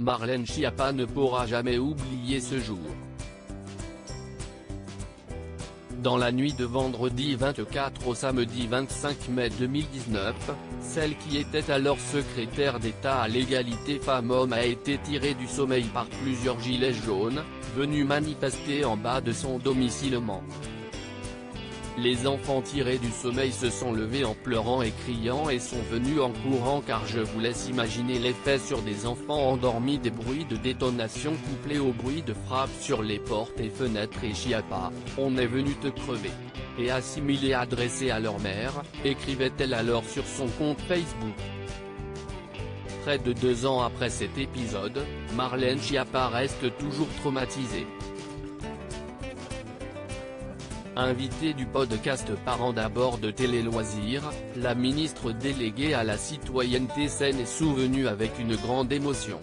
Marlène Schiappa ne pourra jamais oublier ce jour. Dans la nuit de vendredi 24 au samedi 25 mai 2019, celle qui était alors secrétaire d'État à l'égalité femmes-hommes a été tirée du sommeil par plusieurs gilets jaunes, venus manifester en bas de son domicile Mans. Les enfants tirés du sommeil se sont levés en pleurant et criant et sont venus en courant car je vous laisse imaginer l'effet sur des enfants endormis, des bruits de détonation couplés au bruit de frappe sur les portes et fenêtres et Schiappa, on est venu te crever. Et assimilé adressé à leur mère, écrivait-elle alors sur son compte Facebook. Près de 2 ans après cet épisode, Marlène Schiappa reste toujours traumatisée. Invitée du podcast Parents d'abord de Télé Loisirs, la ministre déléguée à la citoyenneté s'en est souvenue avec une grande émotion.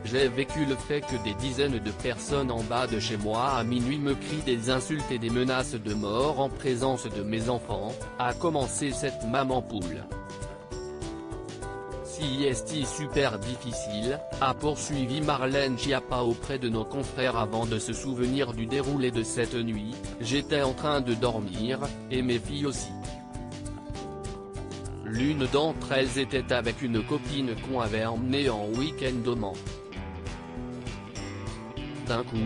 J'ai vécu le fait que des dizaines de personnes en bas de chez moi à minuit me crient des insultes et des menaces de mort en présence de mes enfants, a commencé cette maman poule. C'est super difficile, a poursuivi Marlène Schiappa auprès de nos confrères avant de se souvenir du déroulé de cette nuit. J'étais en train de dormir, et mes filles aussi. L'une d'entre elles était avec une copine qu'on avait emmenée en week-end au Mans. D'un coup,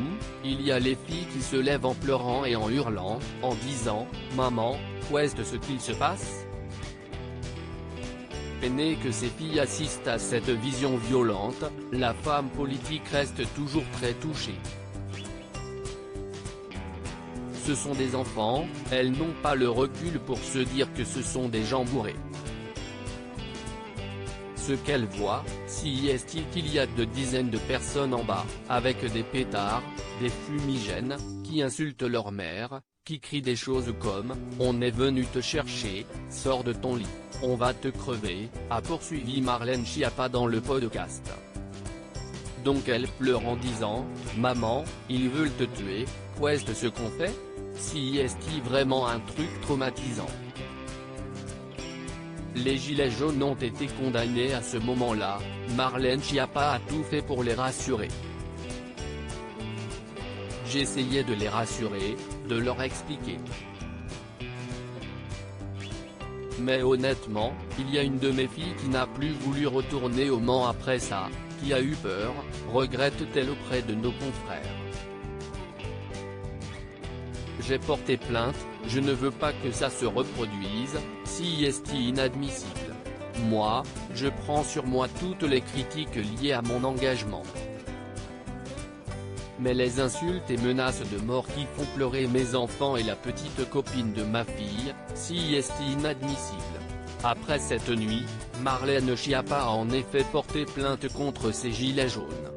il y a les filles qui se lèvent en pleurant et en hurlant, en disant « Maman, qu'est-ce ce qu'il se passe ?» Peinée que ses filles assistent à cette vision violente, la femme politique reste toujours très touchée. Ce sont des enfants, elles n'ont pas le recul pour se dire que ce sont des gens bourrés. Ce qu'elles voient, c'est qu'il y a de dizaines de personnes en bas, avec des pétards, des fumigènes, qui insultent leur mère, qui crient des choses comme « On est venu te chercher, sors de ton lit, on va te crever », a poursuivi Marlène Schiappa dans le podcast. Donc elle pleure en disant « Maman, ils veulent te tuer, qu'est-ce ce qu'on fait ? C'est vraiment un truc traumatisant ». Les gilets jaunes ont été condamnés à ce moment-là, Marlène Schiappa a tout fait pour les rassurer. J'essayais de les rassurer, de leur expliquer. Mais honnêtement, il y a une de mes filles qui n'a plus voulu retourner au Mans après ça, qui a eu peur, regrette-t-elle auprès de nos confrères. J'ai porté plainte, je ne veux pas que ça se reproduise, c'est inadmissible. Moi, je prends sur moi toutes les critiques liées à mon engagement. Mais les insultes et menaces de mort qui font pleurer mes enfants et la petite copine de ma fille, c'est inadmissible. Après cette nuit, Marlène Schiappa a en effet porté plainte contre ces gilets jaunes.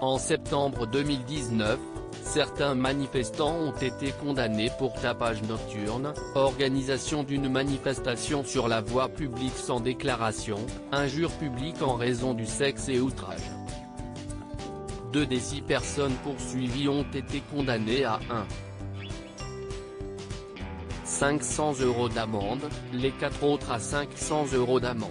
En septembre 2019, certains manifestants ont été condamnés pour tapage nocturne, organisation d'une manifestation sur la voie publique sans déclaration, injure publique en raison du sexe et outrage. 2 des 6 personnes poursuivies ont été condamnées à 500 € d'amende, les 4 autres à 500 € d'amende.